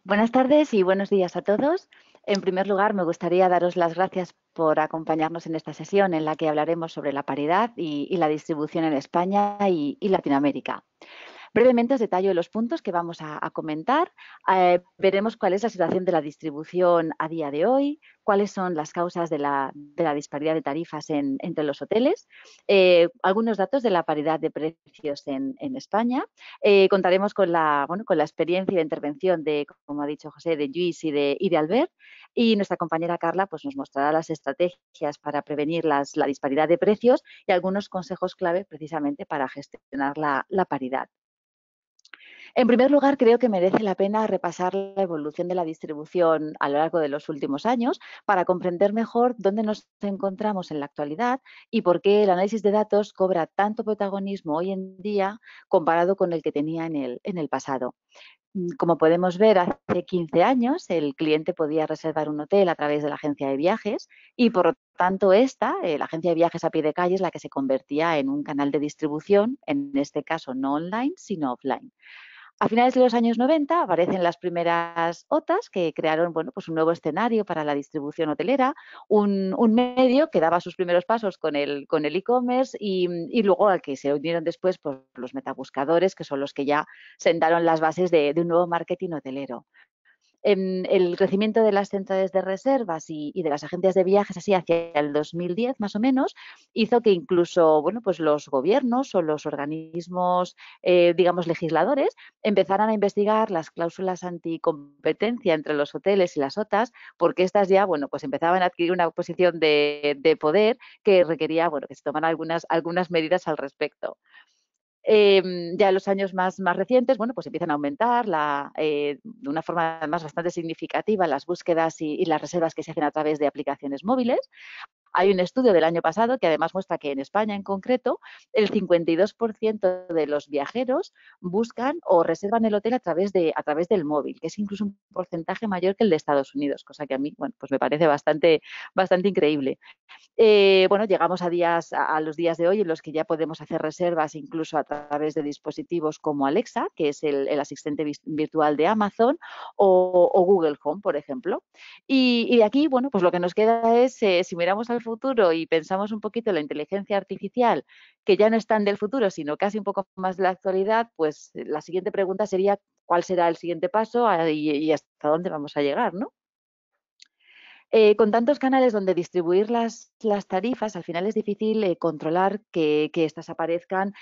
Buenas tardes y buenos días a todos. En primer lugar, me gustaría daros las gracias por acompañarnos en esta sesión en la que hablaremos sobre la paridad y la distribución en España y Latinoamérica. Brevemente os detallo los puntos que vamos a comentar. Veremos cuál es la situación de la distribución a día de hoy, cuáles son las causas de la disparidad de tarifas entre los hoteles, algunos datos de la paridad de precios en España. Contaremos con la experiencia y la intervención de, como ha dicho José, de Lluís y de Albert. Y nuestra compañera Carla pues, nos mostrará las estrategias para prevenir la disparidad de precios y algunos consejos clave precisamente para gestionar la paridad. En primer lugar, creo que merece la pena repasar la evolución de la distribución a lo largo de los últimos años para comprender mejor dónde nos encontramos en la actualidad y por qué el análisis de datos cobra tanto protagonismo hoy en día comparado con el que tenía en el pasado. Como podemos ver, hace 15 años el cliente podía reservar un hotel a través de la agencia de viajes y, por lo tanto, la agencia de viajes a pie de calle, es la que se convertía en un canal de distribución, en este caso no online, sino offline. A finales de los años 90 aparecen las primeras OTAs que crearon pues un nuevo escenario para la distribución hotelera, un medio que daba sus primeros pasos con el e-commerce y luego al que se unieron después pues, los metabuscadores, que son los que ya sentaron las bases de un nuevo marketing hotelero. El crecimiento de las centrales de reservas y de las agencias de viajes así hacia el 2010 más o menos hizo que incluso pues los gobiernos o los organismos digamos legisladores empezaran a investigar las cláusulas anticompetencia entre los hoteles y las OTAs porque estas ya pues empezaban a adquirir una posición de poder que requería que se tomaran algunas medidas al respecto. Ya en los años más recientes, pues empiezan a aumentar de una forma además bastante significativa las búsquedas y las reservas que se hacen a través de aplicaciones móviles. Hay un estudio del año pasado que además muestra que en España en concreto el 52% de los viajeros buscan o reservan el hotel a través del móvil, que es incluso un porcentaje mayor que el de Estados Unidos, cosa que a mí pues me parece bastante increíble. Llegamos a los días de hoy en los que ya podemos hacer reservas incluso a través de dispositivos como Alexa, que es el asistente virtual de Amazon, o Google Home, por ejemplo. Y de aquí, pues lo que nos queda es, si miramos al futuro y pensamos un poquito en la inteligencia artificial, que ya no es tan del futuro, sino casi un poco más de la actualidad, pues la siguiente pregunta sería, ¿cuál será el siguiente paso y hasta dónde vamos a llegar, ¿no? Con tantos canales donde distribuir las tarifas, al final es difícil controlar que éstas aparezcan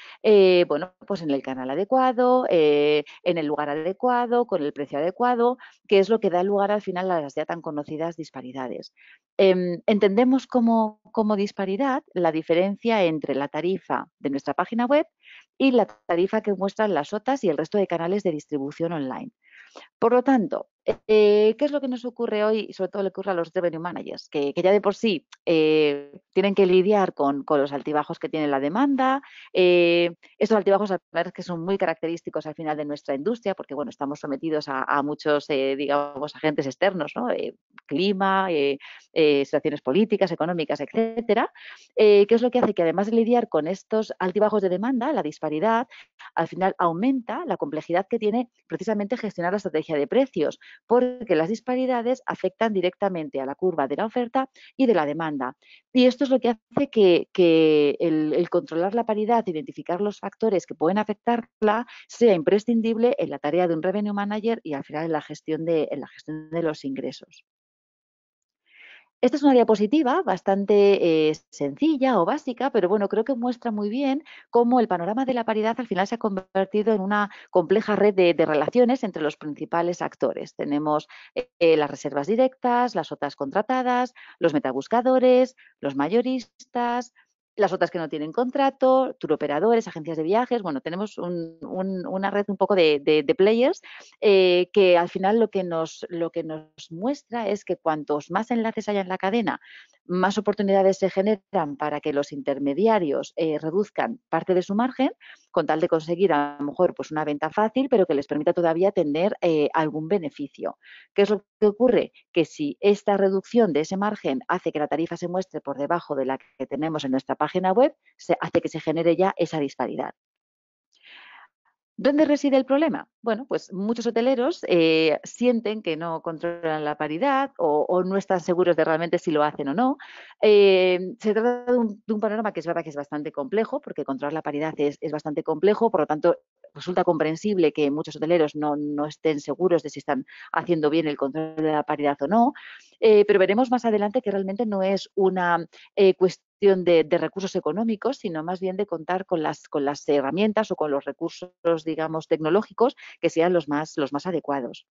pues en el canal adecuado, en el lugar adecuado, con el precio adecuado, que es lo que da lugar al final a las ya tan conocidas disparidades. Entendemos como disparidad la diferencia entre la tarifa de nuestra página web y la tarifa que muestran las OTAs y el resto de canales de distribución online. Por lo tanto, ¿qué es lo que nos ocurre hoy y sobre todo le ocurre a los revenue managers? Que ya de por sí tienen que lidiar con los altibajos que tiene la demanda. Estos altibajos, la verdad es que son muy característicos al final de nuestra industria porque, estamos sometidos a muchos, digamos, agentes externos, ¿no? Clima, situaciones políticas, económicas, etcétera. ¿Qué es lo que hace? Que además de lidiar con estos altibajos de demanda, la disparidad, al final aumenta la complejidad que tiene precisamente gestionar la estrategia de precios, porque las disparidades afectan directamente a la curva de la oferta y de la demanda. Y esto es lo que hace que el controlar la paridad, identificar los factores que pueden afectarla, sea imprescindible en la tarea de un revenue manager y al final en la gestión de los ingresos. Esta es una diapositiva bastante sencilla o básica, pero creo que muestra muy bien cómo el panorama de la paridad al final se ha convertido en una compleja red de relaciones entre los principales actores. Tenemos las reservas directas, las OTAs contratadas, los metabuscadores, los mayoristas, las otras que no tienen contrato, turoperadores, agencias de viajes. Tenemos una red un poco de players que al final lo que nos muestra es que cuantos más enlaces haya en la cadena, más oportunidades se generan para que los intermediarios reduzcan parte de su margen con tal de conseguir a lo mejor pues una venta fácil, pero que les permita todavía tener algún beneficio. ¿Qué es lo que ocurre? Que si esta reducción de ese margen hace que la tarifa se muestre por debajo de la que tenemos en nuestra página web, hace que se genere ya esa disparidad. ¿Dónde reside el problema? bueno, pues muchos hoteleros sienten que no controlan la paridad o no están seguros de realmente si lo hacen o no. Se trata de un panorama que es verdad que es bastante complejo, porque controlar la paridad es bastante complejo, por lo tanto, resulta comprensible que muchos hoteleros no estén seguros de si están haciendo bien el control de la paridad o no, pero veremos más adelante que realmente no es una cuestión de recursos económicos, sino más bien de contar con las herramientas o con los recursos, digamos, tecnológicos que sean los más adecuados.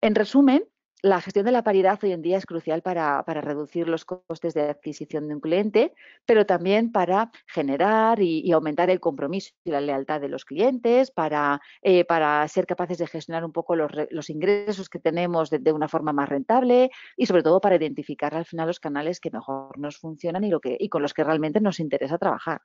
En resumen, la gestión de la paridad hoy en día es crucial para reducir los costes de adquisición de un cliente, pero también para generar y aumentar el compromiso y la lealtad de los clientes, para ser capaces de gestionar un poco los ingresos que tenemos de una forma más rentable y sobre todo para identificar al final los canales que mejor nos funcionan y con los que realmente nos interesa trabajar.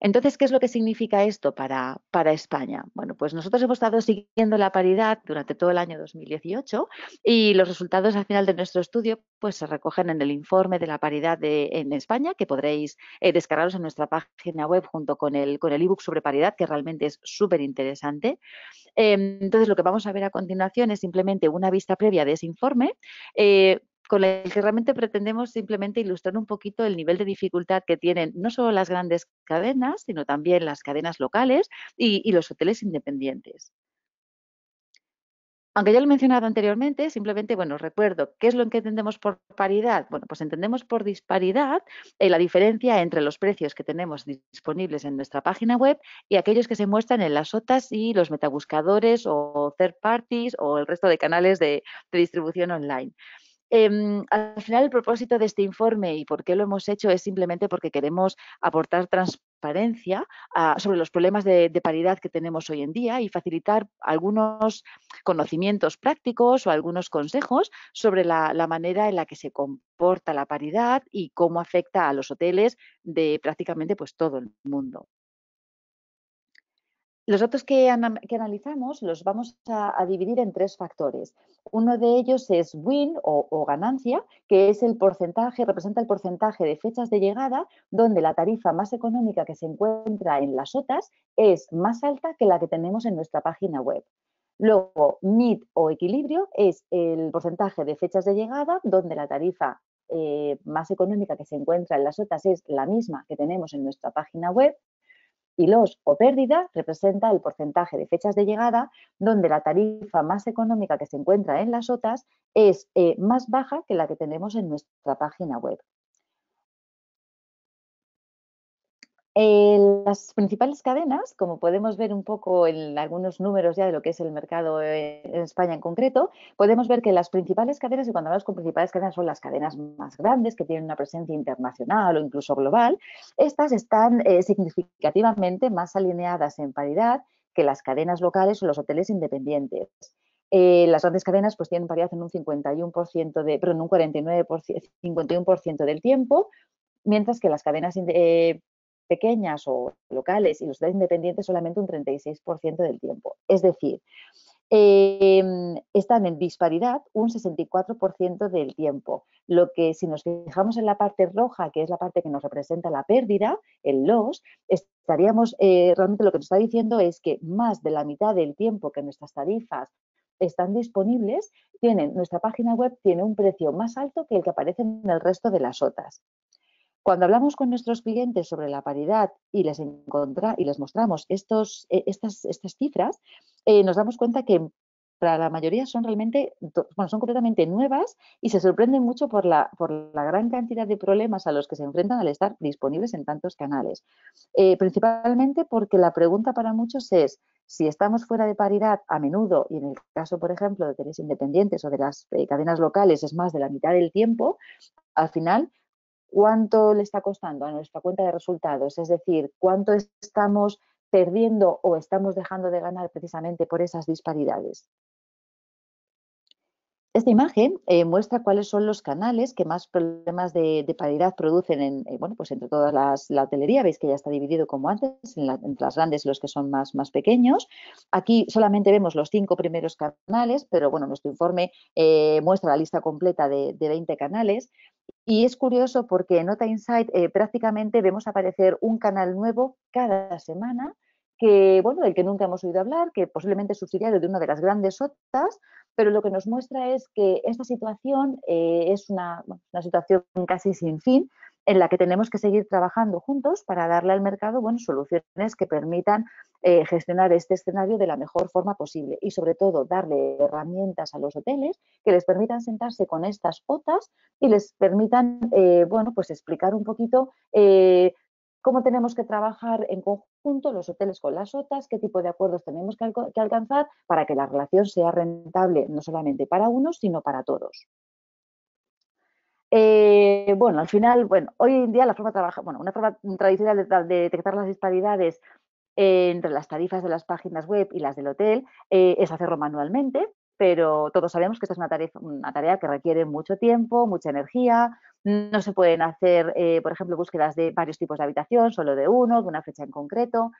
Entonces, ¿qué es lo que significa esto para España? Bueno, pues nosotros hemos estado siguiendo la paridad durante todo el año 2018 y los resultados al final de nuestro estudio pues, se recogen en el informe de la paridad en España, que podréis descargaros en nuestra página web junto con el ebook sobre paridad, que realmente es súper interesante. Entonces, lo que vamos a ver a continuación es simplemente una vista previa de ese informe, con el que realmente pretendemos simplemente ilustrar un poquito el nivel de dificultad que tienen no solo las grandes cadenas, sino también las cadenas locales y los hoteles independientes. Aunque ya lo he mencionado anteriormente, simplemente, bueno, recuerdo, ¿qué es lo que entendemos por paridad? Bueno, pues entendemos por disparidad la diferencia entre los precios que tenemos disponibles en nuestra página web y aquellos que se muestran en las OTAs y los metabuscadores o third parties o el resto de canales de distribución online. Al final, el propósito de este informe y por qué lo hemos hecho es simplemente porque queremos aportar transparencia sobre los problemas de paridad que tenemos hoy en día y facilitar algunos conocimientos prácticos o algunos consejos sobre la manera en la que se comporta la paridad y cómo afecta a los hoteles de prácticamente pues, todo el mundo. Los datos que analizamos los vamos a dividir en tres factores. Uno de ellos es win o ganancia, que es el porcentaje, representa el porcentaje de fechas de llegada donde la tarifa más económica que se encuentra en las OTAs es más alta que la que tenemos en nuestra página web. Luego, mid o equilibrio es el porcentaje de fechas de llegada donde la tarifa más económica que se encuentra en las OTAs es la misma que tenemos en nuestra página web y los o pérdida representa el porcentaje de fechas de llegada donde la tarifa más económica que se encuentra en las OTAs es más baja que la que tenemos en nuestra página web. Las principales cadenas, como podemos ver un poco en algunos números ya de lo que es el mercado en España en concreto, podemos ver que las principales cadenas, y cuando hablamos con principales cadenas son las cadenas más grandes que tienen una presencia internacional o incluso global, estas están significativamente más alineadas en paridad que las cadenas locales o los hoteles independientes. Las grandes cadenas pues tienen paridad en un 51% perdón, un 49%, 51% del tiempo, mientras que las cadenas pequeñas o locales y los hoteles independientes solamente un 36% del tiempo. Es decir, están en disparidad un 64% del tiempo, lo que si nos fijamos en la parte roja, que es la parte que nos representa la pérdida, el loss, estaríamos, realmente lo que nos está diciendo es que más de la mitad del tiempo que nuestras tarifas están disponibles, nuestra página web tiene un precio más alto que el que aparece en el resto de las OTAs. Cuando hablamos con nuestros clientes sobre la paridad y les mostramos estas cifras, nos damos cuenta que para la mayoría son realmente, bueno, son completamente nuevas y se sorprenden mucho por la gran cantidad de problemas a los que se enfrentan al estar disponibles en tantos canales. Principalmente porque la pregunta para muchos es si estamos fuera de paridad a menudo, y en el caso, por ejemplo, de hoteles independientes o de las cadenas locales es más de la mitad del tiempo, al final cuánto le está costando a nuestra cuenta de resultados, es decir, cuánto estamos perdiendo o estamos dejando de ganar precisamente por esas disparidades. Esta imagen muestra cuáles son los canales que más problemas de paridad producen bueno, pues entre todas la hotelería. Veis que ya está dividido como antes, entre las grandes y los que son más pequeños. Aquí solamente vemos los 5 primeros canales, pero bueno, nuestro informe muestra la lista completa de 20 canales. Y es curioso porque en OTA Insight prácticamente vemos aparecer un canal nuevo cada semana que, bueno, del que nunca hemos oído hablar, que posiblemente es subsidiario de una de las grandes OTAs, pero lo que nos muestra es que esta situación es una situación casi sin fin, en la que tenemos que seguir trabajando juntos para darle al mercado, bueno, soluciones que permitan gestionar este escenario de la mejor forma posible y, sobre todo, darle herramientas a los hoteles que les permitan sentarse con estas OTAs y les permitan, bueno, pues explicar un poquito cómo tenemos que trabajar en conjunto los hoteles con las OTAs, qué tipo de acuerdos tenemos que alcanzar para que la relación sea rentable no solamente para unos, sino para todos. Bueno, al final, bueno, hoy en día la forma de trabajar, bueno, una forma tradicional de detectar las disparidades entre las tarifas de las páginas web y las del hotel es hacerlo manualmente, pero todos sabemos que esta es una tarea que requiere mucho tiempo, mucha energía. No se pueden hacer, por ejemplo, búsquedas de varios tipos de habitación, solo de uno, de una fecha en concreto.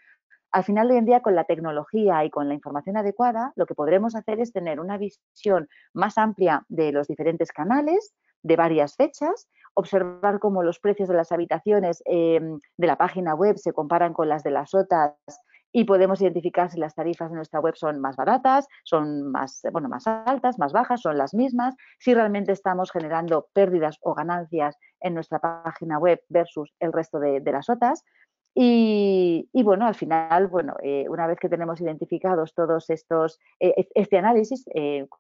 Al final, hoy en día, con la tecnología y con la información adecuada, lo que podremos hacer es tener una visión más amplia de los diferentes canales, de varias fechas, observar cómo los precios de las habitaciones de la página web se comparan con las de las OTAs y podemos identificar si las tarifas de nuestra web son más baratas, son más, bueno, más altas, más bajas, son las mismas, si realmente estamos generando pérdidas o ganancias en nuestra página web versus el resto de las OTAs. Y bueno, al final, bueno, una vez que tenemos identificados todos estos, este análisis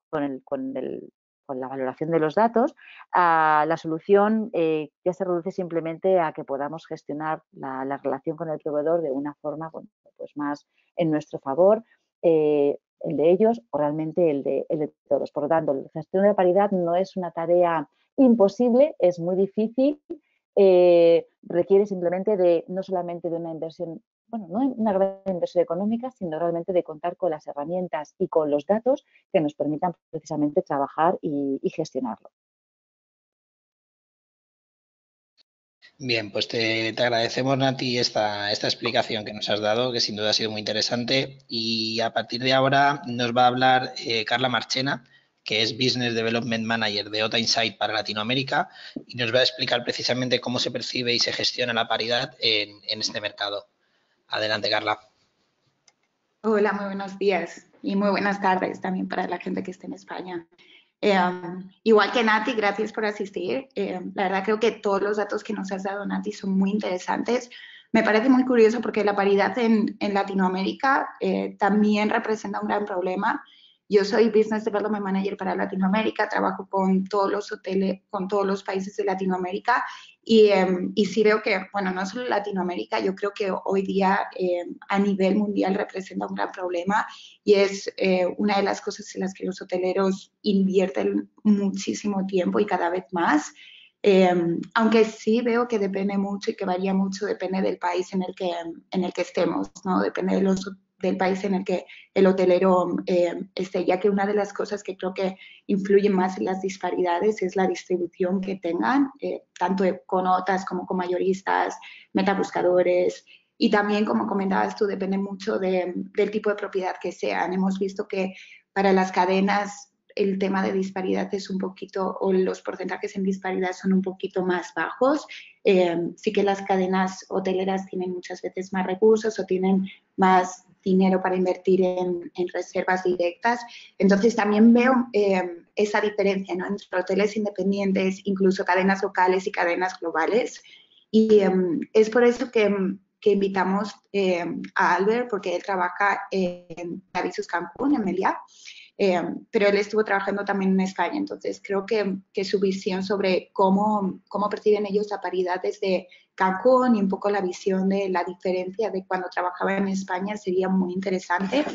con la valoración de los datos, la solución ya se reduce simplemente a que podamos gestionar la relación con el proveedor de una forma, bueno, pues más en nuestro favor, el de ellos o realmente el de todos. Por lo tanto, la gestión de la paridad no es una tarea imposible, es muy difícil. Requiere simplemente de no solamente de una inversión, bueno, no una gran inversión económica, sino realmente de contar con las herramientas y con los datos que nos permitan precisamente trabajar y gestionarlo. Bien, pues te agradecemos, Nati, esta explicación que nos has dado, que sin duda ha sido muy interesante. Y a partir de ahora nos va a hablar Carla Marchena, que es Business Development Manager de OTA Insight para Latinoamérica, y nos va a explicar precisamente cómo se percibe y se gestiona la paridad en este mercado. Adelante, Carla. Hola, muy buenos días y muy buenas tardes también para la gente que esté en España. Igual que Nati, gracias por asistir. La verdad creo que todos los datos que nos has dado, Nati, son muy interesantes. Me parece muy curioso porque la paridad en Latinoamérica también representa un gran problema. Yo soy Business Development Manager para Latinoamérica, trabajo con todos los hoteles, con todos los países de Latinoamérica y sí veo que, bueno, no solo Latinoamérica, yo creo que hoy día a nivel mundial representa un gran problema y es una de las cosas en las que los hoteleros invierten muchísimo tiempo y cada vez más. Aunque sí veo que depende mucho y que varía mucho, depende del país en el que estemos, ¿no? Depende del país en el que el hotelero esté, ya que una de las cosas que creo que influye más en las disparidades es la distribución que tengan, tanto con OTAs como con mayoristas, metabuscadores, y también, como comentabas tú, depende mucho del tipo de propiedad que sean. Hemos visto que para las cadenas el tema de disparidad es un poquito, o los porcentajes en disparidad son un poquito más bajos. Sí que las cadenas hoteleras tienen muchas veces más recursos o tienen más dinero para invertir en reservas directas. Entonces también veo esa diferencia, ¿no?, entre hoteles independientes, incluso cadenas locales y cadenas globales. Y es por eso que invitamos a Albert, porque él trabaja en Navisus Cancún, en Meliá, pero él estuvo trabajando también en España. Entonces creo que su visión sobre cómo perciben ellos la paridad desde Cancún y un poco la visión de la diferencia de cuando trabajaba en España sería muy interesante.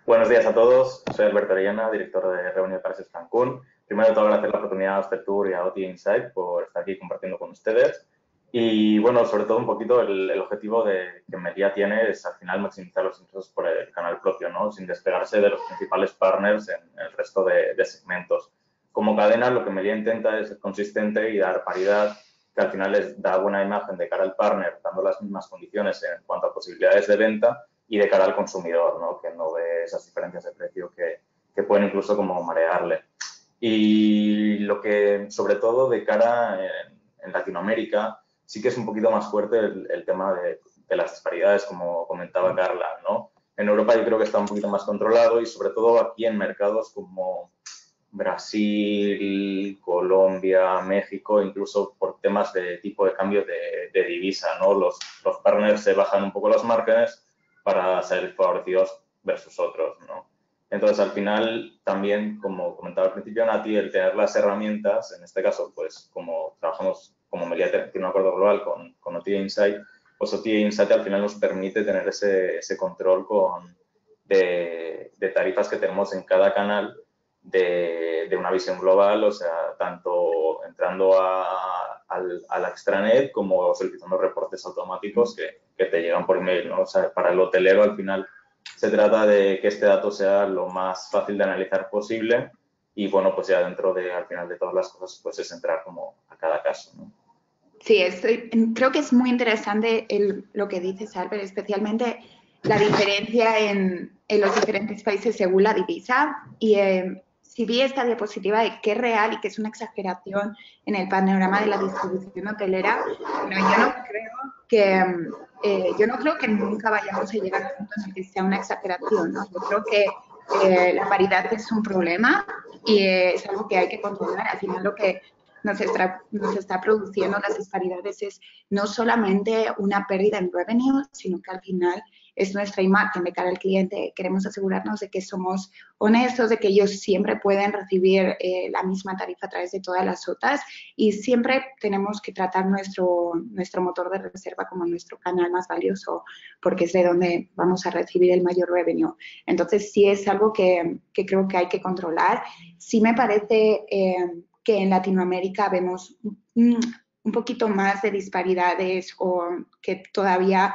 Buenos días a todos, soy Alberto Orellana, director de Reunión para Cancún. Primero de todo, agradecer la oportunidad a Oster Tour y a OTA Insight por estar aquí compartiendo con ustedes. Y bueno, sobre todo un poquito el objetivo que Meliá tiene es al final maximizar los ingresos por el canal propio, ¿no?, sin despegarse de los principales partners en el resto de segmentos. Como cadena, lo que Meliá intenta es ser consistente y dar paridad, que al final les da buena imagen de cara al partner, dando las mismas condiciones en cuanto a posibilidades de venta y de cara al consumidor, ¿no?, que no ve esas diferencias de precio que que pueden incluso como marearle. Y lo que, sobre todo de cara en Latinoamérica, sí que es un poquito más fuerte el tema de las disparidades, como comentaba Carla, ¿no? En Europa yo creo que está un poquito más controlado y sobre todo aquí en mercados como Brasil, Colombia, México, incluso por temas de tipo de cambio de divisa, ¿no? Los partners se bajan un poco los márgenes para ser favorecidos versus otros, ¿no? Entonces, al final, también, como comentaba al principio Nati, el tener las herramientas, en este caso, pues, como trabajamos como Mediatek, tiene un acuerdo global con OTA Insight, pues OTA Insight al final nos permite tener ese control de tarifas que tenemos en cada canal de una visión global, o sea, tanto entrando a la extranet como solicitando reportes automáticos que te llegan por email, ¿no? O sea, para el hotelero al final se trata de que este dato sea lo más fácil de analizar posible y, bueno, pues ya dentro de, al final de todas las cosas, pues es entrar como a cada caso, ¿no? Sí, creo que es muy interesante lo que dices, Albert, especialmente la diferencia en los diferentes países según la divisa. Y si vi esta diapositiva de qué es real y qué es una exageración en el panorama de la distribución hotelera, bueno, yo no creo que nunca vayamos a llegar a un punto en el que sea una exageración, ¿no? Yo creo que la paridad es un problema y es algo que hay que controlar. Al final lo que nos está produciendo las disparidades es no solamente una pérdida en revenue, sino que al final es nuestra imagen de cara al cliente. Queremos asegurarnos de que somos honestos, de que ellos siempre pueden recibir la misma tarifa a través de todas las OTAs y siempre tenemos que tratar nuestro motor de reserva como nuestro canal más valioso porque es de donde vamos a recibir el mayor revenue. Entonces, sí es algo que creo que hay que controlar. Sí me parece que en Latinoamérica vemos un poquito más de disparidades o que todavía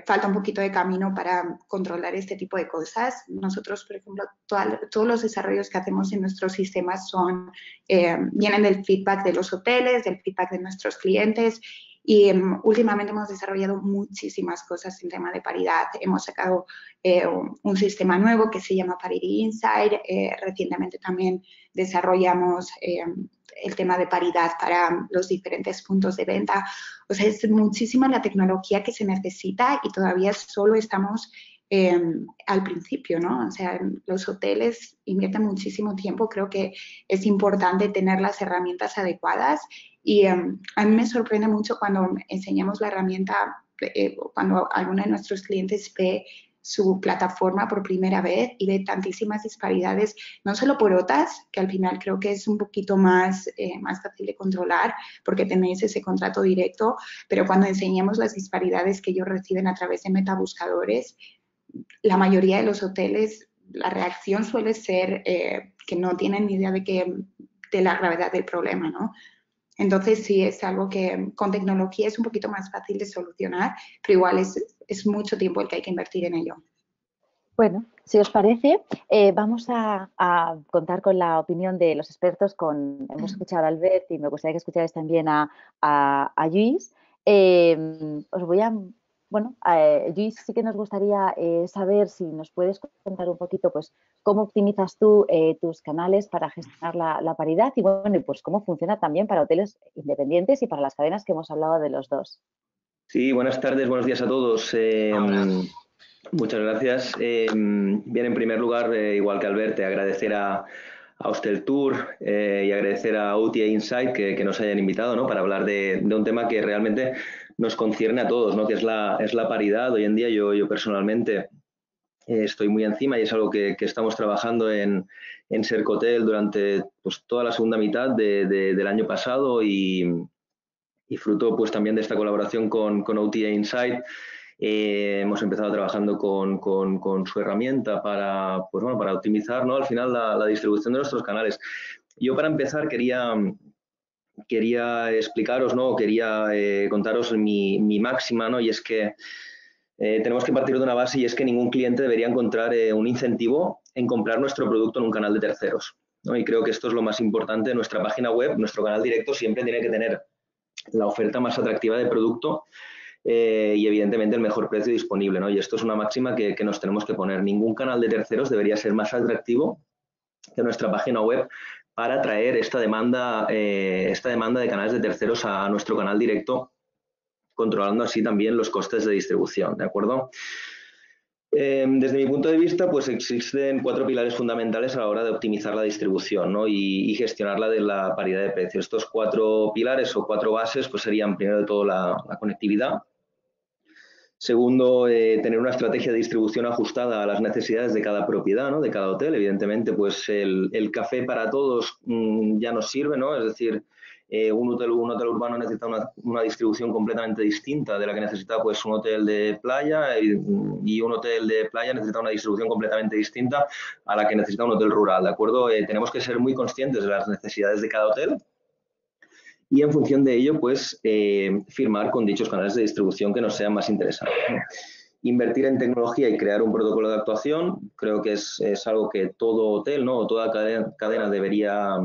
falta un poquito de camino para controlar este tipo de cosas. Nosotros, por ejemplo, todos los desarrollos que hacemos en nuestros sistemas vienen del feedback de los hoteles, del feedback de nuestros clientes y últimamente hemos desarrollado muchísimas cosas en tema de paridad. Hemos sacado un sistema nuevo que se llama Parity Insight. Recientemente también desarrollamos el tema de paridad para los diferentes puntos de venta. O sea, es muchísima la tecnología que se necesita y todavía solo estamos al principio, ¿no? O sea, los hoteles invierten muchísimo tiempo. Creo que es importante tener las herramientas adecuadas y a mí me sorprende mucho cuando enseñamos la herramienta, cuando alguno de nuestros clientes ve su plataforma por primera vez y ve tantísimas disparidades, no solo por OTAs, que al final creo que es un poquito más fácil de controlar porque tenéis ese contrato directo, pero cuando enseñamos las disparidades que ellos reciben a través de metabuscadores, la mayoría de los hoteles, la reacción suele ser que no tienen ni idea de la gravedad del problema, ¿no? Entonces, sí, es algo que con tecnología es un poquito más fácil de solucionar, pero igual es mucho tiempo el que hay que invertir en ello. Bueno, si os parece, vamos a contar con la opinión de los expertos. Hemos escuchado a Albert y me gustaría que escucharais también a Lluís. Os voy a... Bueno, Lluís, sí que nos gustaría saber si nos puedes contar un poquito, pues, cómo optimizas tú tus canales para gestionar la paridad y, bueno, y pues cómo funciona también para hoteles independientes y para las cadenas que hemos hablado de los dos. Sí, buenas tardes, buenos días a todos. Muchas gracias. Bien, en primer lugar, igual que Albert, agradecer a Hosteltour y agradecer a OTA Insight que nos hayan invitado, ¿no?, para hablar de un tema que realmente nos concierne a todos, ¿no?, que es la paridad. Hoy en día yo personalmente estoy muy encima y es algo que estamos trabajando en Sercotel durante pues, toda la segunda mitad del año pasado y fruto pues también de esta colaboración con OTA Insight. Hemos empezado trabajando con su herramienta para optimizar, ¿no?, al final la distribución de nuestros canales. Yo para empezar quería explicaros, ¿no?, quería contaros mi máxima, ¿no?, y es que tenemos que partir de una base y es que ningún cliente debería encontrar un incentivo en comprar nuestro producto en un canal de terceros, ¿no? Y creo que esto es lo más importante. Nuestra página web, nuestro canal directo siempre tiene que tener la oferta más atractiva de producto y evidentemente el mejor precio disponible, ¿no? Y esto es una máxima que nos tenemos que poner. Ningún canal de terceros debería ser más atractivo que nuestra página web para atraer esta demanda de canales de terceros a nuestro canal directo, controlando así también los costes de distribución, ¿de acuerdo? Desde mi punto de vista, pues existen 4 pilares fundamentales a la hora de optimizar la distribución, ¿no? y gestionarla de la paridad de precios. Estos 4 pilares o 4 bases pues serían, primero de todo, la conectividad. Segundo, tener una estrategia de distribución ajustada a las necesidades de cada propiedad, ¿no? De cada hotel. Evidentemente, pues el café para todos ya nos sirve, ¿no? Es decir, un hotel urbano necesita una distribución completamente distinta de la que necesita pues un hotel de playa, y un hotel de playa necesita una distribución completamente distinta a la que necesita un hotel rural, ¿de acuerdo? Tenemos que ser muy conscientes de las necesidades de cada hotel y en función de ello pues firmar con dichos canales de distribución que nos sean más interesantes, ¿no? Invertir en tecnología y crear un protocolo de actuación, creo que es algo que todo hotel, ¿no? O toda cadena debería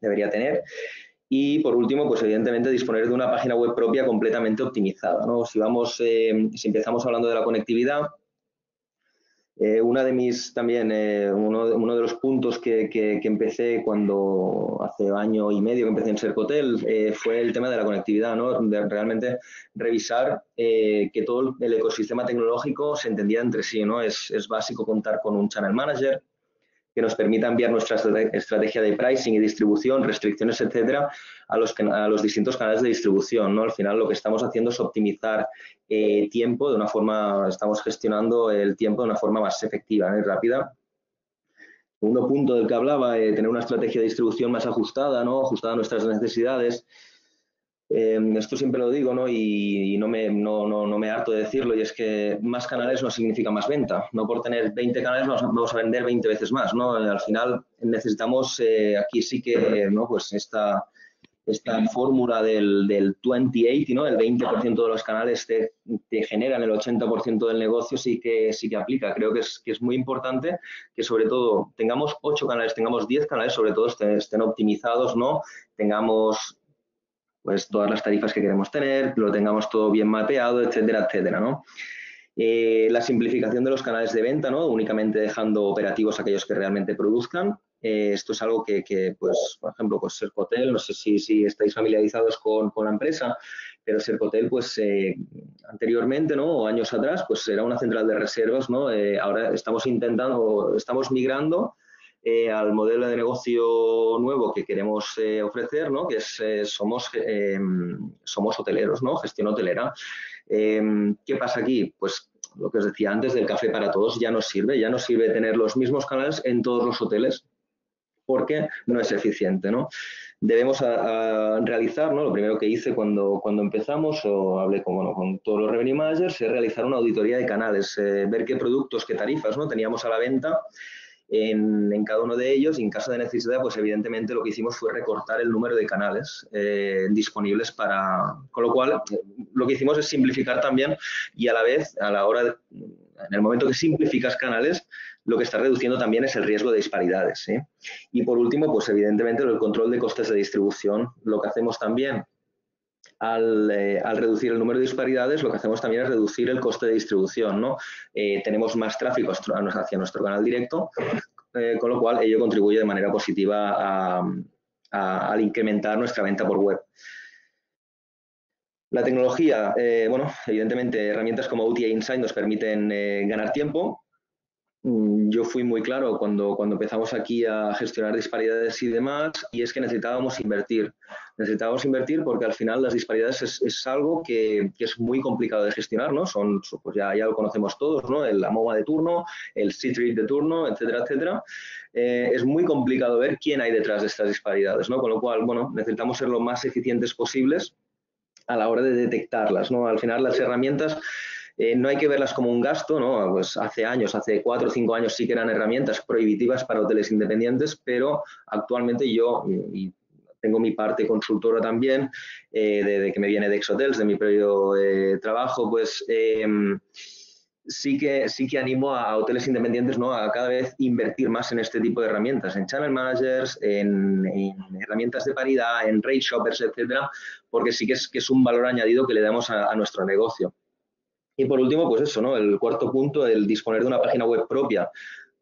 tener. Y por último, pues evidentemente disponer de una página web propia completamente optimizada, ¿no? Si empezamos hablando de la conectividad, uno de los puntos que empecé cuando hace año y medio que empecé en Sercotel fue el tema de la conectividad, ¿no? De realmente revisar que todo el ecosistema tecnológico se entendiera entre sí, ¿no? Es básico contar con un channel manager que nos permita enviar nuestra estrategia de pricing y distribución, restricciones, etcétera, a los distintos canales de distribución, ¿no? Al final lo que estamos haciendo es optimizar tiempo estamos gestionando el tiempo de una forma más efectiva, ¿no? Y rápida. Segundo punto del que hablaba, tener una estrategia de distribución más ajustada, ¿no? Ajustada a nuestras necesidades. Esto siempre lo digo, ¿no? Y no me harto de decirlo, y es que más canales no significa más venta. No por tener 20 canales vamos a vender 20 veces más, ¿no? Al final necesitamos, aquí sí que, ¿no? Pues esta fórmula del 20-80, ¿no? El 20% de los canales te generan el 80% del negocio, sí que aplica. Creo que es muy importante que sobre todo tengamos 8 canales, tengamos 10 canales, sobre todo estén optimizados, ¿no? Tengamos pues todas las tarifas que queremos tener, lo tengamos todo bien mapeado, etcétera, etcétera, ¿no? La simplificación de los canales de venta, ¿no? Únicamente dejando operativos aquellos que realmente produzcan. Esto es algo que pues, por ejemplo, pues Sercotel, no sé si estáis familiarizados con la empresa, pero Sercotel, pues anteriormente, ¿no? O años atrás, pues era una central de reservas, ¿no? Ahora estamos migrando al modelo de negocio nuevo que queremos ofrecer, ¿no? Que es somos hoteleros, ¿no? Gestión hotelera. ¿Qué pasa aquí? Pues lo que os decía antes del café para todos ya no sirve tener los mismos canales en todos los hoteles porque no es eficiente, ¿no? Debemos realizar, ¿no? Lo primero que hice cuando empezamos, o hablé con todos los revenue managers, es realizar una auditoría de canales, ver qué productos, qué tarifas, ¿no? Teníamos a la venta en cada uno de ellos, y en caso de necesidad, pues evidentemente lo que hicimos fue recortar el número de canales disponibles con lo cual lo que hicimos es simplificar también, y a la vez, en el momento que simplificas canales, lo que está reduciendo también es el riesgo de disparidades, ¿sí? Y por último, pues evidentemente el control de costes de distribución. Lo que hacemos también al reducir el número de disparidades, lo que hacemos también es reducir el coste de distribución, ¿no? Tenemos más tráfico hacia nuestro canal directo, con lo cual ello contribuye de manera positiva al incrementar nuestra venta por web. La tecnología, bueno, evidentemente herramientas como OTA Insight nos permiten ganar tiempo. Yo fui muy claro cuando empezamos aquí a gestionar disparidades y demás, y es que necesitábamos invertir. Necesitábamos invertir porque al final las disparidades es algo que es muy complicado de gestionar, ¿no? Pues ya lo conocemos todos, ¿no? La MOMA de turno, el C-Trade de turno, etcétera, etcétera. Es muy complicado ver quién hay detrás de estas disparidades, ¿no? Con lo cual, bueno, necesitamos ser lo más eficientes posibles a la hora de detectarlas, ¿no? Al final las herramientas no hay que verlas como un gasto, ¿no? Pues hace 4 o 5 años sí que eran herramientas prohibitivas para hoteles independientes, pero actualmente yo, y tengo mi parte consultora también, de que me viene de Exhotels, de mi propio trabajo, pues sí que animo a hoteles independientes, ¿no?, a cada vez invertir más en este tipo de herramientas, en channel managers, en herramientas de paridad, en rate shoppers, etcétera, porque sí que es un valor añadido que le damos a nuestro negocio. Y por último, pues eso, ¿no?, el cuarto punto, el disponer de una página web propia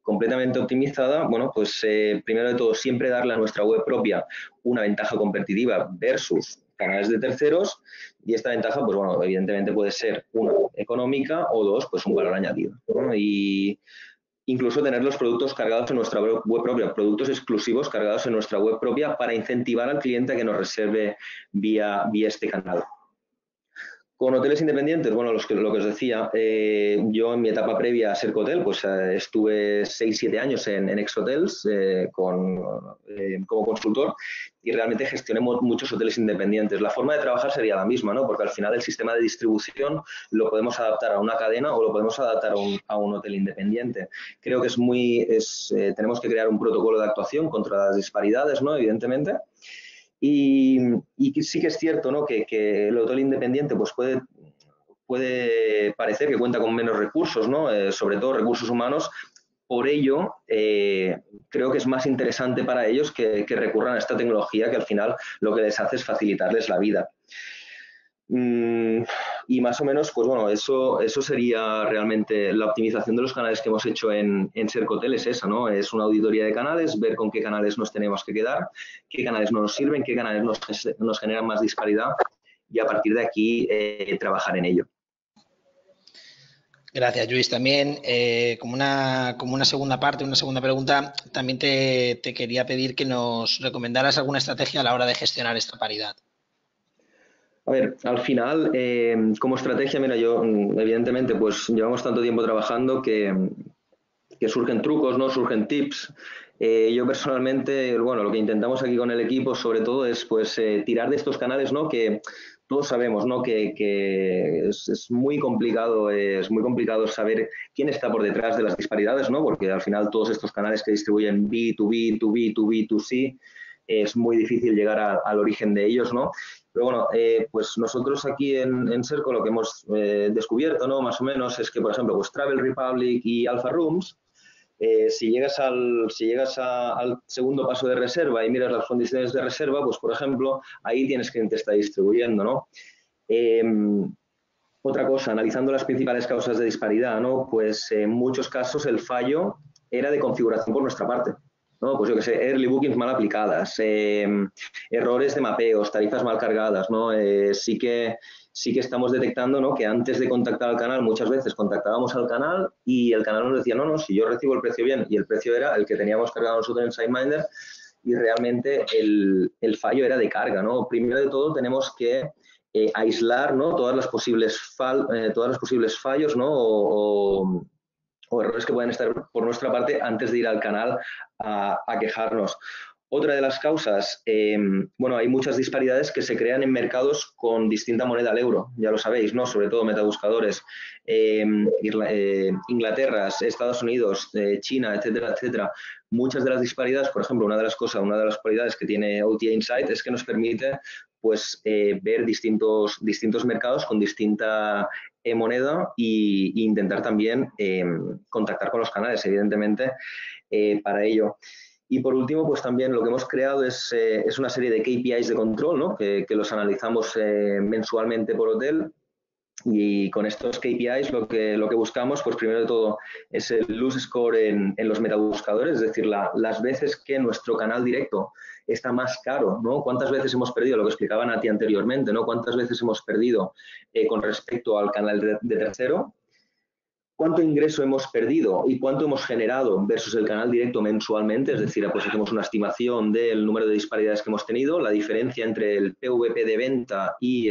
completamente optimizada. Bueno, pues primero de todo, siempre darle a nuestra web propia una ventaja competitiva versus canales de terceros, y esta ventaja, pues bueno, evidentemente puede ser, una, económica, o dos, pues un valor añadido, ¿no? Y incluso tener los productos cargados en nuestra web propia, productos exclusivos cargados en nuestra web propia para incentivar al cliente a que nos reserve vía este canal. Con hoteles independientes, bueno, lo que os decía, yo en mi etapa previa a Sercotel, pues estuve 6-7 años en Exhotels como consultor, y realmente gestioné muchos hoteles independientes. La forma de trabajar sería la misma, ¿no?, porque al final el sistema de distribución lo podemos adaptar a una cadena o lo podemos adaptar a un hotel independiente. Creo que tenemos que crear un protocolo de actuación contra las disparidades, ¿no?, evidentemente. Y sí que es cierto, ¿no?, que el hotel independiente pues puede parecer que cuenta con menos recursos, ¿no?, sobre todo recursos humanos. Por ello, creo que es más interesante para ellos que recurran a esta tecnología, que al final lo que les hace es facilitarles la vida. Y más o menos, pues bueno, eso sería realmente la optimización de los canales que hemos hecho en Sercotel, es esa, ¿no? Es una auditoría de canales, ver con qué canales nos tenemos que quedar, qué canales no nos sirven, qué canales nos generan más disparidad, y a partir de aquí trabajar en ello. Gracias, Luis. También, como una segunda parte, una segunda pregunta, también te quería pedir que nos recomendaras alguna estrategia a la hora de gestionar esta paridad. A ver, al final, como estrategia, mira, yo evidentemente pues llevamos tanto tiempo trabajando que surgen trucos, ¿no?, surgen tips. Yo personalmente, bueno, lo que intentamos aquí con el equipo sobre todo es pues tirar de estos canales, ¿no?, que todos sabemos, ¿no?, que es muy complicado saber quién está por detrás de las disparidades, ¿no?, porque al final todos estos canales que distribuyen B2B, 2B, 2B, 2C, es muy difícil llegar al origen de ellos, ¿no? Pero bueno, pues nosotros aquí en Serco lo que hemos descubierto, ¿no?, más o menos, es que, por ejemplo, pues Travel Republic y Alpha Rooms, si llegas al segundo paso de reserva y miras las condiciones de reserva, pues por ejemplo, ahí tienes quién te está distribuyendo, ¿no? Otra cosa, analizando las principales causas de disparidad, ¿no?, pues en muchos casos el fallo era de configuración por nuestra parte, ¿no? Pues yo que sé, early bookings mal aplicadas, errores de mapeos, tarifas mal cargadas, ¿no? Sí que estamos detectando, ¿no?, que antes de contactar al canal, muchas veces contactábamos al canal y el canal nos decía, no, si yo recibo el precio bien, y el precio era el que teníamos cargado nosotros en SiteMinder, y realmente el fallo era de carga, ¿no? Primero de todo tenemos que aislar, ¿no?, todas las posibles fallos, ¿no?, o errores que pueden estar por nuestra parte antes de ir al canal a quejarnos. Otra de las causas, bueno, hay muchas disparidades que se crean en mercados con distinta moneda al euro, ya lo sabéis, ¿no?, sobre todo metabuscadores, Inglaterra, Estados Unidos, China, etcétera, etcétera. Muchas de las disparidades, por ejemplo, una de las cualidades que tiene OTA Insight es que nos permite pues ver distintos mercados con distinta moneda e intentar también contactar con los canales, evidentemente, para ello. Y por último, pues también lo que hemos creado es una serie de KPIs de control, ¿no?, que los analizamos mensualmente por hotel. Y con estos KPIs lo que buscamos, pues primero de todo, es el lose score en los metabuscadores, es decir, las veces que nuestro canal directo está más caro, ¿no? ¿Cuántas veces hemos perdido? Lo que explicaba Nati anteriormente, ¿no? ¿Cuántas veces hemos perdido con respecto al canal de tercero? ¿Cuánto ingreso hemos perdido y cuánto hemos generado versus el canal directo mensualmente? Es decir, pues hacemos una estimación del número de disparidades que hemos tenido, la diferencia entre el PVP de venta y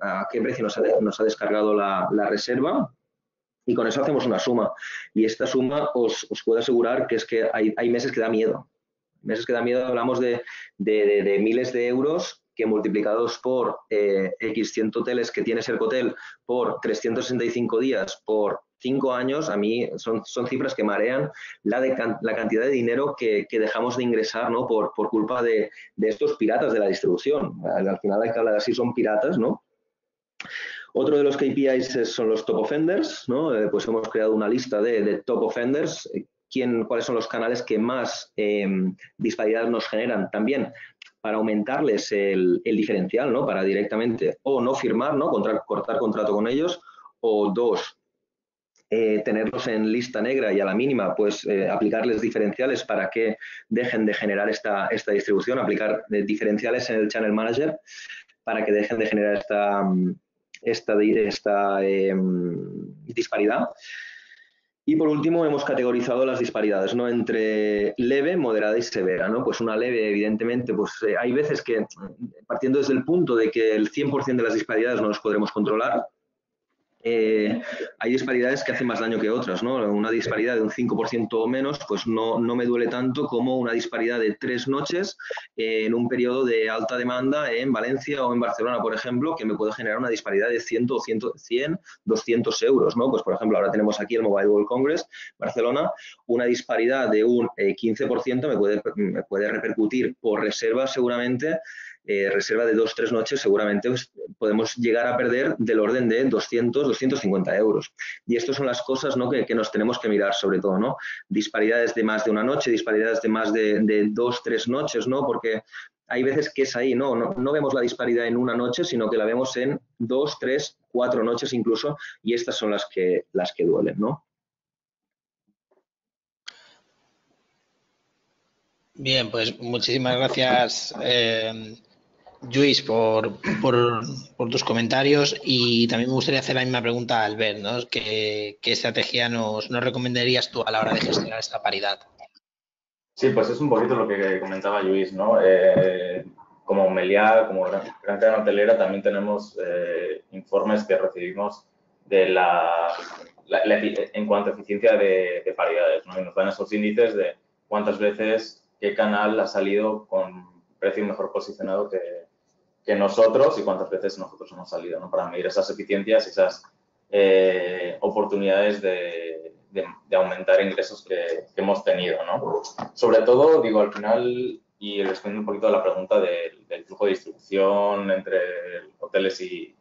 a qué precio nos ha descargado la reserva, y con eso hacemos una suma. Y esta suma os puedo asegurar que es que hay meses que da miedo. Meses que da miedo, hablamos de miles de euros que multiplicados por X 100 hoteles que tiene Sercotel por 365 días, por 5 años, a mí son cifras que marean la cantidad de dinero que dejamos de ingresar, ¿no?, por culpa de estos piratas de la distribución. Al final hay que hablar así, son piratas, ¿no? Otro de los KPIs son los top offenders, ¿no? Pues hemos creado una lista de top offenders, cuáles son los canales que más disparidad nos generan también para aumentarles el diferencial, ¿no? Para directamente o no firmar, ¿no? Cortar contrato con ellos, o dos, tenerlos en lista negra y a la mínima pues aplicarles diferenciales para que dejen de generar esta distribución, aplicar diferenciales en el Channel Manager para que dejen de generar esta disparidad. Y por último hemos categorizado las disparidades, ¿no? Entre leve, moderada y severa, ¿no? Pues una leve, evidentemente, pues hay veces que, partiendo desde el punto de que el 100% de las disparidades no las podremos controlar, hay disparidades que hacen más daño que otras, ¿no? Una disparidad de un 5% o menos, pues no me duele tanto como una disparidad de 3 noches en un periodo de alta demanda en Valencia o en Barcelona, por ejemplo, que me puede generar una disparidad de 100, 200 euros, ¿no? Pues, por ejemplo, ahora tenemos aquí el Mobile World Congress, Barcelona, una disparidad de un 15% me puede repercutir por reserva seguramente. Reserva de 2-3 noches, seguramente pues, podemos llegar a perder del orden de 200-250 euros. Y estas son las cosas, ¿no? que nos tenemos que mirar sobre todo, ¿no? Disparidades de más de una noche, disparidades de más de 2-3 noches, ¿no? Porque hay veces que es ahí, ¿no? No vemos la disparidad en una noche, sino que la vemos en 2, 3, 4 noches incluso, y estas son las que duelen, ¿no? Bien, pues muchísimas gracias, Lluís, por tus comentarios, y también me gustaría hacer la misma pregunta a Albert, ¿no? ¿Qué estrategia nos recomendarías tú a la hora de gestionar esta paridad? Sí, pues es un poquito lo que comentaba Lluís, ¿no? Como Meliá, como gran cadena hotelera, también tenemos informes que recibimos de en cuanto a eficiencia de paridades, ¿no? Y nos dan esos índices de cuántas veces qué canal ha salido con precio mejor posicionado que nosotros y cuántas veces nosotros hemos salido, ¿no? Para medir esas eficiencias y esas oportunidades de aumentar ingresos que hemos tenido, ¿no? Sobre todo, digo, al final, y respondiendo un poquito a la pregunta del flujo de distribución entre hoteles y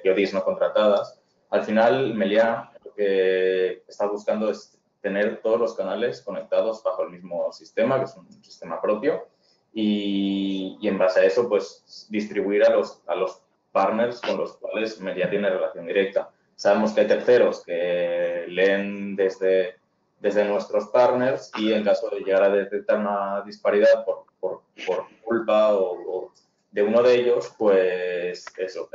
OTIs no contratadas, al final Meliá lo que está buscando es tener todos los canales conectados bajo el mismo sistema, que es un sistema propio, y en base a eso, pues, distribuir a los partners con los cuales Meliá tiene relación directa. Sabemos que hay terceros que leen desde nuestros partners y en caso de llegar a detectar una disparidad por culpa o de uno de ellos, pues eso,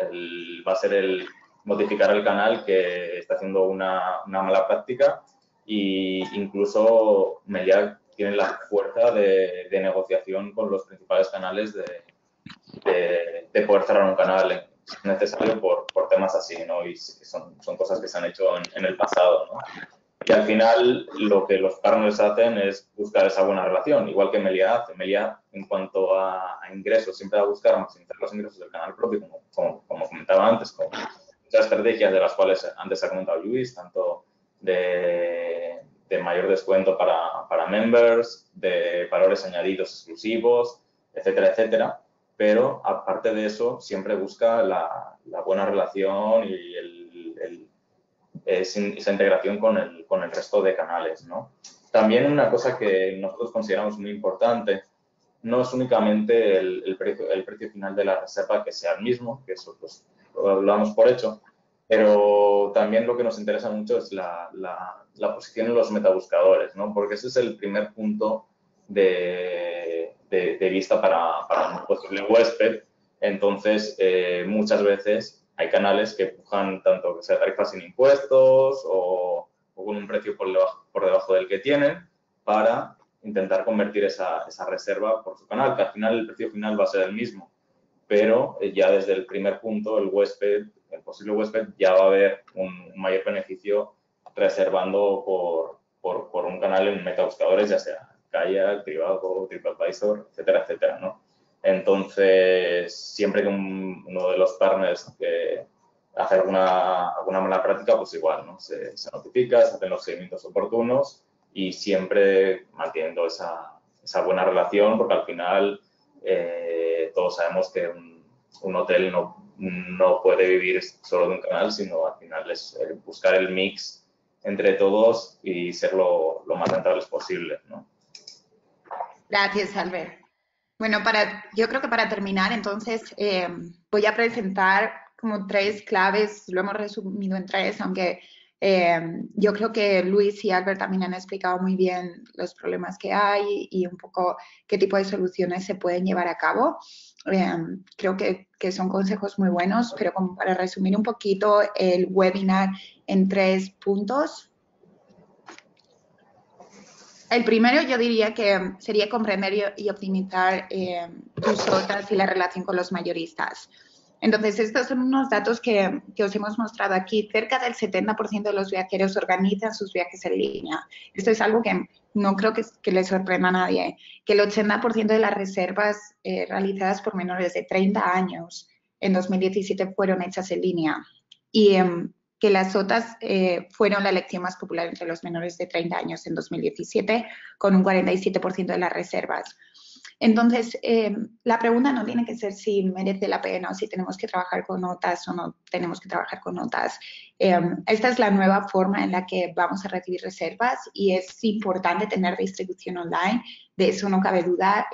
va a ser el notificar al canal que está haciendo una mala práctica, y incluso Meliá tiene la fuerza de negociación con los principales canales de poder cerrar un canal si es necesario por temas así, ¿no? Y son cosas que se han hecho en el pasado, ¿no? Y al final lo que los partners hacen es buscar esa buena relación, igual que Meliá hace. Meliá, en cuanto a ingresos, siempre va a buscar maximizar los ingresos del canal propio, como comentaba antes, con muchas estrategias de las cuales antes ha comentado Lluís, tanto de mayor descuento para members, de valores añadidos exclusivos, etcétera, etcétera. Pero aparte de eso, siempre busca la buena relación y esa integración con el resto de canales, ¿no? También una cosa que nosotros consideramos muy importante no es únicamente el precio final de la reserva que sea el mismo, que eso pues lo damos por hecho, pero también lo que nos interesa mucho es la posición en los metabuscadores, ¿no? Porque ese es el primer punto de vista para un posible huésped. Entonces, muchas veces hay canales que empujan tanto que sea tarifa sin impuestos o con un precio por debajo del que tienen para intentar convertir esa reserva por su canal, que al final el precio final va a ser el mismo, pero ya desde el primer punto el posible huésped ya va a ver un mayor beneficio reservando por un canal en metabuscadores, ya sea Kayak, Trivago, TripAdvisor, etcétera, etcétera, ¿no? Entonces, siempre que uno de los partners que hace alguna mala práctica, pues igual, ¿no? Se notifica, se hacen los seguimientos oportunos y siempre manteniendo esa buena relación, porque al final todos sabemos que un hotel no no puede vivir solo de un canal, sino al final es buscar el mix entre todos y ser lo más rentables posible, ¿no? Gracias, Albert. Bueno, yo creo que para terminar, entonces, voy a presentar como 3 claves, lo hemos resumido en 3, aunque yo creo que Luis y Albert también han explicado muy bien los problemas que hay y un poco qué tipo de soluciones se pueden llevar a cabo. Creo que son consejos muy buenos, pero como para resumir un poquito el webinar en 3 puntos. El primero yo diría que sería comprender y optimizar tus SOTAs y la relación con los mayoristas. Entonces, estos son unos datos que os hemos mostrado aquí. Cerca del 70% de los viajeros organizan sus viajes en línea. Esto es algo que no creo que le sorprenda a nadie. Que el 80% de las reservas realizadas por menores de 30 años en 2017 fueron hechas en línea. Y que las SOTAs fueron la elección más popular entre los menores de 30 años en 2017, con un 47% de las reservas. Entonces, la pregunta no tiene que ser si merece la pena o si tenemos que trabajar con notas o no tenemos que trabajar con notas. Esta es la nueva forma en la que vamos a recibir reservas y es importante tener distribución online. De eso no cabe duda.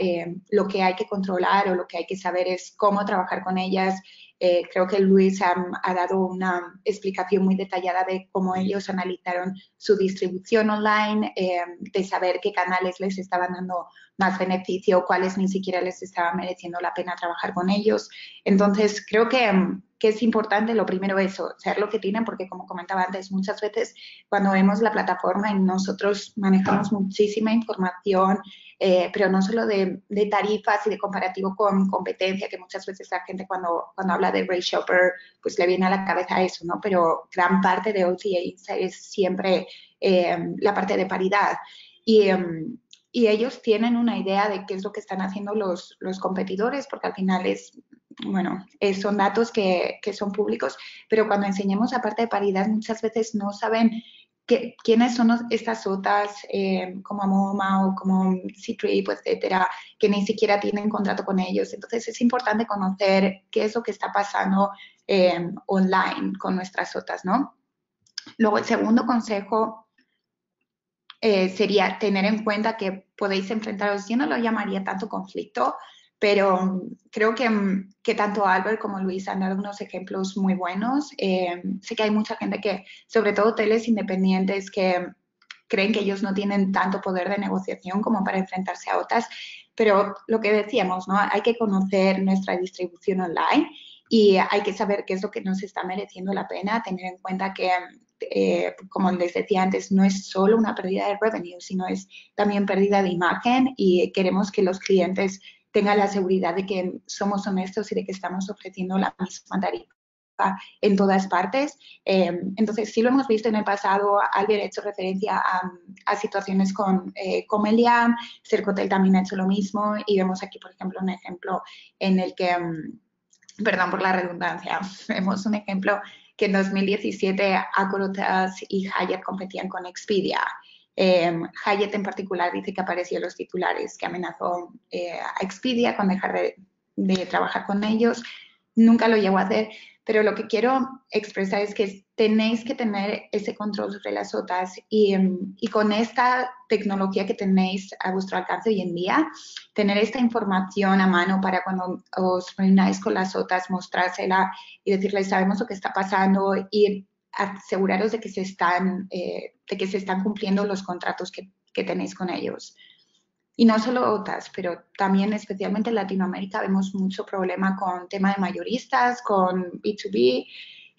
Lo que hay que controlar o lo que hay que saber es cómo trabajar con ellas. Creo que Luis ha dado una explicación muy detallada de cómo ellos analizaron su distribución online, de saber qué canales les estaban dando más beneficio, cuáles ni siquiera les estaba mereciendo la pena trabajar con ellos. Entonces, creo que es importante, lo primero eso, saber lo que tienen, porque como comentaba antes, muchas veces cuando vemos la plataforma y nosotros manejamos muchísima información, pero no solo de tarifas y de comparativo con competencia, que muchas veces la gente cuando habla de Rate Shopper, pues le viene a la cabeza eso, ¿no? Pero gran parte de OTA Insight es siempre la parte de paridad. Y ellos tienen una idea de qué es lo que están haciendo los competidores, porque al final son datos que son públicos, pero cuando enseñamos la parte de paridad muchas veces no saben quiénes son estas SOTAs como MoMA o como Ctrip, etcétera, que ni siquiera tienen contrato con ellos. Entonces es importante conocer qué es lo que está pasando online con nuestras SOTAs, ¿no? Luego el segundo consejo sería tener en cuenta que podéis enfrentaros, yo no lo llamaría tanto conflicto, pero creo que tanto Albert como Luis han dado unos ejemplos muy buenos. Sé que hay mucha gente que, sobre todo hoteles independientes, que creen que ellos no tienen tanto poder de negociación como para enfrentarse a otras, pero lo que decíamos, ¿no? Hay que conocer nuestra distribución online y hay que saber qué es lo que nos está mereciendo la pena, tener en cuenta que como les decía antes, no es solo una pérdida de revenue, sino es también pérdida de imagen y queremos que los clientes tengan la seguridad de que somos honestos y de que estamos ofreciendo la misma tarifa en todas partes. Entonces, sí lo hemos visto en el pasado. Albert ha hecho referencia a situaciones con Meliá, Cercotel también ha hecho lo mismo y vemos aquí, por ejemplo, un ejemplo en el que, perdón por la redundancia, vemos un ejemplo que en 2017 Accor y Hyatt competían con Expedia. Hyatt en particular dice que apareció en los titulares, que amenazó a Expedia con dejar de trabajar con ellos. Nunca lo llegó a hacer, pero lo que quiero expresar es que tenéis que tener ese control sobre las SOTAs y con esta tecnología que tenéis a vuestro alcance hoy en día, tener esta información a mano para cuando os reunáis con las SOTAs, mostrársela y decirles, sabemos lo que está pasando y aseguraros de que se están cumpliendo los contratos que tenéis con ellos. Y no solo OTAs, pero también especialmente en Latinoamérica vemos mucho problema con tema de mayoristas, con B2B.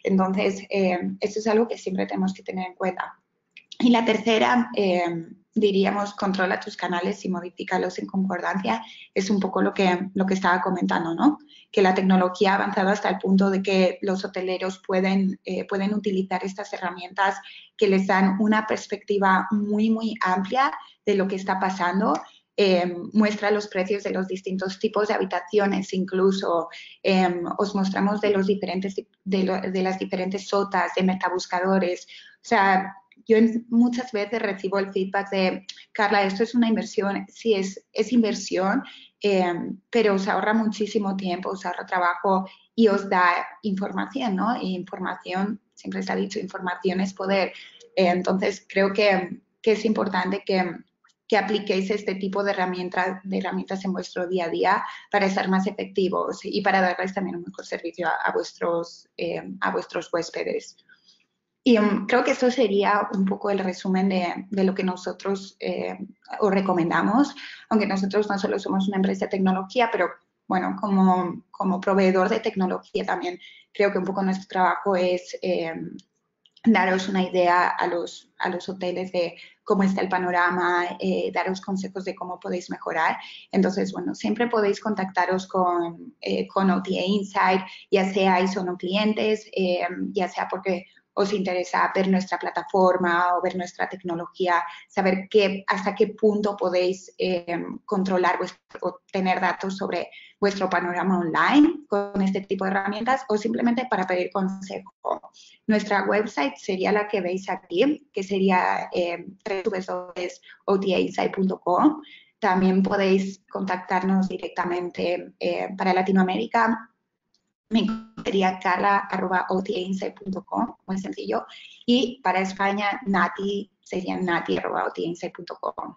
Entonces, esto es algo que siempre tenemos que tener en cuenta. Y la tercera, diríamos, controla tus canales y modifícalos en concordancia. Es un poco lo que estaba comentando, ¿no? Que la tecnología ha avanzado hasta el punto de que los hoteleros pueden utilizar estas herramientas que les dan una perspectiva muy, muy amplia de lo que está pasando. Muestra los precios de los distintos tipos de habitaciones, incluso os mostramos de las diferentes SOTAs, de metabuscadores. O sea, yo muchas veces recibo el feedback de, Carla, esto es una inversión. Sí, es inversión, pero os ahorra muchísimo tiempo, os ahorra trabajo y os da información, ¿no? Y información, siempre se ha dicho, información es poder. Entonces, creo que es importante que apliquéis este tipo de herramientas en vuestro día a día para ser más efectivos y para darles también un mejor servicio a vuestros huéspedes. Y creo que esto sería un poco el resumen de lo que nosotros os recomendamos, aunque nosotros no solo somos una empresa de tecnología, pero bueno, como proveedor de tecnología también creo que un poco nuestro trabajo es daros una idea a los hoteles de cómo está el panorama, daros consejos de cómo podéis mejorar. Entonces, bueno, siempre podéis contactaros con OTA Insight, ya seáis o no clientes, ya sea porque os interesa ver nuestra plataforma o ver nuestra tecnología, saber hasta qué punto podéis controlar o tener datos sobre vuestro panorama online con este tipo de herramientas o simplemente para pedir consejo. Nuestra website sería la que veis aquí, que sería www.otainsight.com. También podéis contactarnos directamente para Latinoamérica. Mi sería carla@otainsight.com, muy sencillo. Y para España, Nati sería nati@otainsight.com.